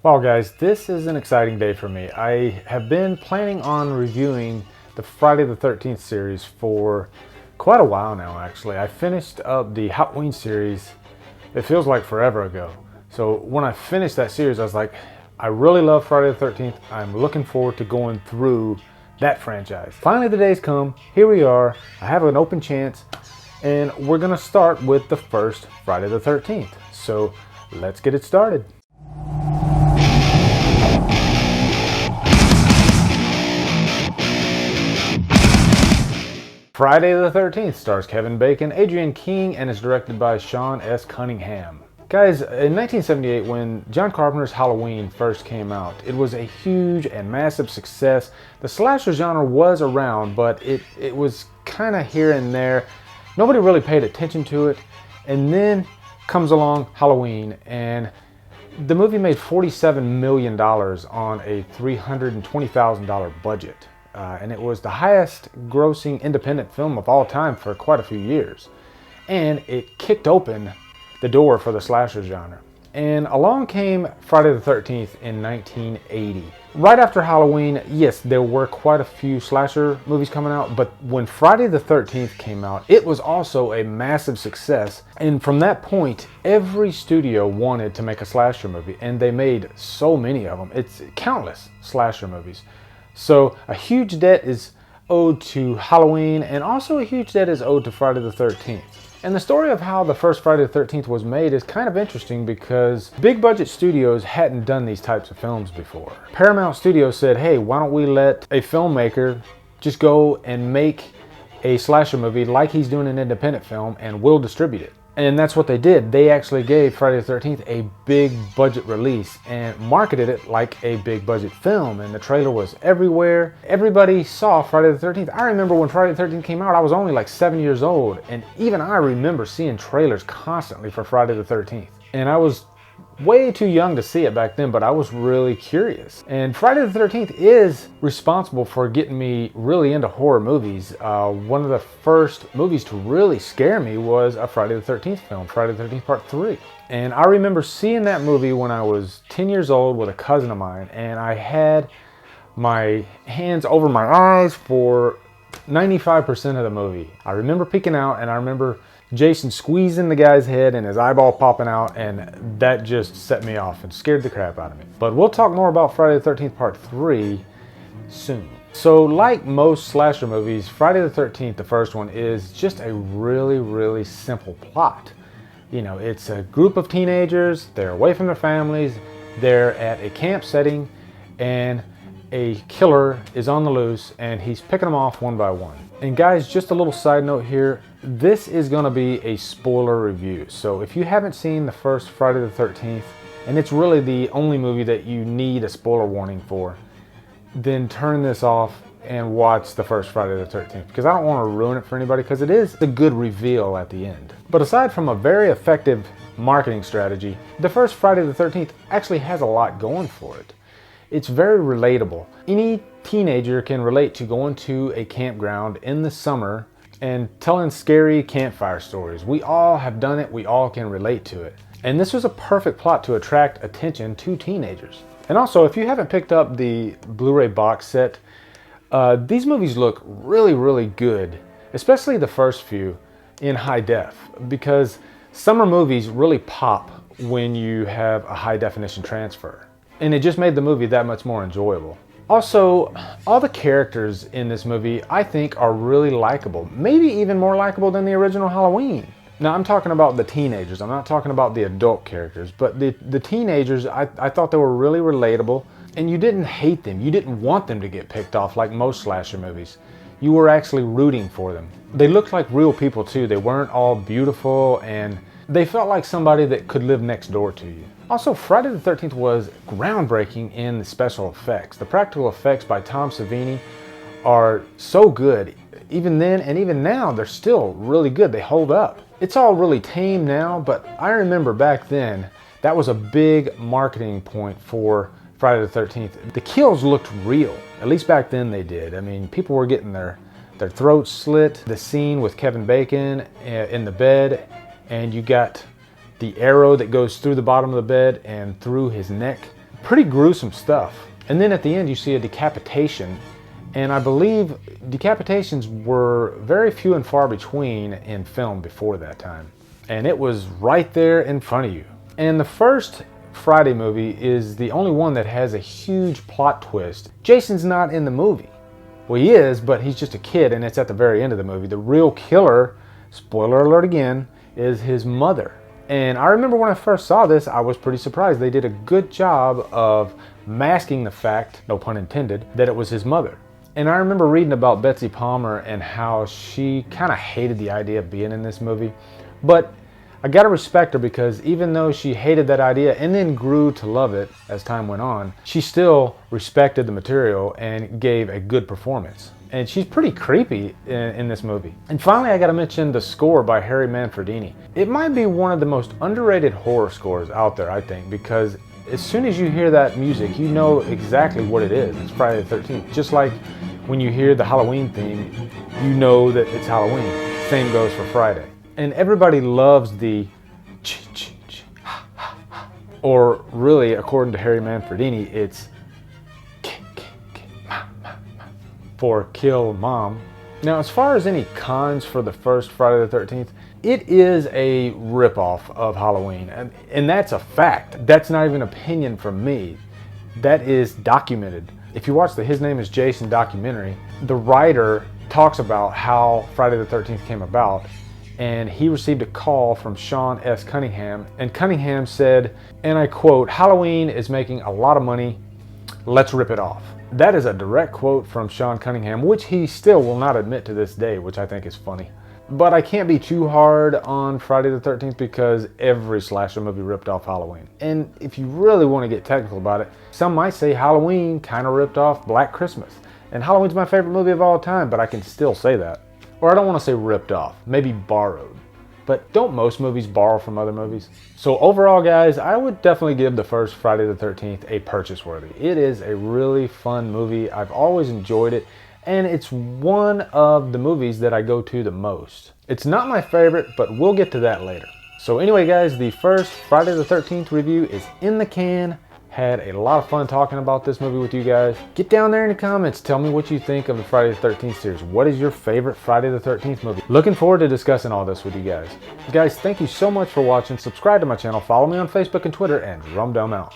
Well, guys, this is an exciting day for me. I have been planning on reviewing the Friday the 13th series for quite a while now, actually. I finished up the Halloween series, it feels like forever ago. So when I finished that series, I was like, I really love Friday the 13th. I'm looking forward to going through that franchise. Finally, the day's come. Here we are. I have an open chance, and we're gonna start with the first Friday the 13th. So let's get it started. Friday the 13th stars Kevin Bacon, Adrienne King, and is directed by Sean S. Cunningham. Guys, in 1978, when John Carpenter's Halloween first came out, it was a huge and massive success. The slasher genre was around, but it was kind of here and there. Nobody really paid attention to it. And then comes along Halloween, and the movie made $47 million on a $320,000 budget. And it was the highest grossing independent film of all time for quite a few years. And it kicked open the door for the slasher genre. And along came Friday the 13th in 1980. Right after Halloween, yes, there were quite a few slasher movies coming out, but when Friday the 13th came out, it was also a massive success. And from that point, every studio wanted to make a slasher movie, and they made so many of them. It's countless slasher movies. So a huge debt is owed to Halloween, and also a huge debt is owed to Friday the 13th. And the story of how the first Friday the 13th was made is kind of interesting because big budget studios hadn't done these types of films before. Paramount Studios said, hey, why don't we let a filmmaker just go and make a slasher movie like he's doing an independent film, and we'll distribute it. And that's what they did. They actually gave Friday the 13th a big budget release and marketed it like a big budget film. And the trailer was everywhere. Everybody saw Friday the 13th. I remember when Friday the 13th came out, I was only like 7 years old. And even I remember seeing trailers constantly for Friday the 13th. And I was way too young to see it back then, but I was really curious. And Friday the 13th is responsible for getting me really into horror movies. One of the first movies to really scare me was a Friday the 13th film, Friday the 13th Part 3. And I remember seeing that movie when I was 10 years old with a cousin of mine, and I had my hands over my eyes for 95% of the movie. I remember peeking out, and I remember Jason squeezing the guy's head and his eyeball popping out, and that just set me off and scared the crap out of me. But we'll talk more about Friday the 13th Part 3 soon. So like most slasher movies, Friday the 13th, the first one, is just a really simple plot. You know, it's a group of teenagers, they're away from their families, they're at a camp setting, and a killer is on the loose, and he's picking them off one by one. And guys, just a little side note here, this is gonna be a spoiler review. So if you haven't seen the first Friday the 13th, and it's really the only movie that you need a spoiler warning for, then turn this off and watch the first Friday the 13th, because I don't wanna ruin it for anybody, because it is a good reveal at the end. But aside from a very effective marketing strategy, the first Friday the 13th actually has a lot going for it. It's very relatable. Any teenager can relate to going to a campground in the summer and telling scary campfire stories. We all have done it, we all can relate to it. And this was a perfect plot to attract attention to teenagers. And also, if you haven't picked up the Blu-ray box set, these movies look really good, especially the first few in high def, because summer movies really pop when you have a high definition transfer. And it just made the movie that much more enjoyable. Also, all the characters in this movie, I think, are really likable. Maybe even more likable than the original Halloween. Now, I'm talking about the teenagers. I'm not talking about the adult characters. But the teenagers, I thought they were really relatable. And you didn't hate them. You didn't want them to get picked off like most slasher movies. You were actually rooting for them. They looked like real people, too. They weren't all beautiful, and they felt like somebody that could live next door to you. Also, Friday the 13th was groundbreaking in the special effects. The practical effects by Tom Savini are so good. Even then and even now, they're still really good. They hold up. It's all really tame now, but I remember back then, that was a big marketing point for Friday the 13th. The kills looked real. At least back then they did. I mean, people were getting their throats slit. The scene with Kevin Bacon in the bed, and you got the arrow that goes through the bottom of the bed and through his neck. Pretty gruesome stuff. And then at the end you see a decapitation, and I believe decapitations were very few and far between in film before that time. And it was right there in front of you. And the first Friday movie is the only one that has a huge plot twist. Jason's not in the movie. Well, he is, but he's just a kid, and it's at the very end of the movie. The real killer, spoiler alert again, is his mother. And I remember when I first saw this, I was pretty surprised. They did a good job of masking the fact, no pun intended, that it was his mother. And I remember reading about Betsy Palmer and how she kind of hated the idea of being in this movie. But I gotta respect her, because even though she hated that idea and then grew to love it as time went on, she still respected the material and gave a good performance. And she's pretty creepy in this movie. And finally, I gotta mention the score by Harry Manfredini. It might be one of the most underrated horror scores out there, I think, because as soon as you hear that music, you know exactly what it is. It's Friday the 13th. Just like when you hear the Halloween theme, you know that it's Halloween. Same goes for Friday. And everybody loves the or really, according to Harry Manfredini, it's for kill mom. Now, as far as any cons for the first Friday the 13th, it is a ripoff of Halloween. And that's a fact. That's not even an opinion from me. That is documented. If you watch the His Name is Jason documentary, the writer talks about how Friday the 13th came about. And he received a call from Sean S. Cunningham, and Cunningham said, and I quote, "Halloween is making a lot of money, let's rip it off." That is a direct quote from Sean Cunningham, which he still will not admit to this day, which I think is funny. But I can't be too hard on Friday the 13th because every slasher movie ripped off Halloween. And if you really want to get technical about it, some might say Halloween kind of ripped off Black Christmas. And Halloween's my favorite movie of all time, but I can still say that. Or I don't want to say ripped off, maybe borrowed. But don't most movies borrow from other movies? So overall, guys, I would definitely give the first Friday the 13th a purchase worthy. It is a really fun movie. I've always enjoyed it, and it's one of the movies that I go to the most. It's not my favorite, but we'll get to that later. So anyway, guys, the first Friday the 13th review is in the can. Had a lot of fun talking about this movie with you guys. Get down there in the comments. Tell me what you think of the Friday the 13th series. What is your favorite Friday the 13th movie? Looking forward to discussing all this with you guys. Guys, thank you so much for watching. Subscribe to my channel. Follow me on Facebook and Twitter. And Humdrum out.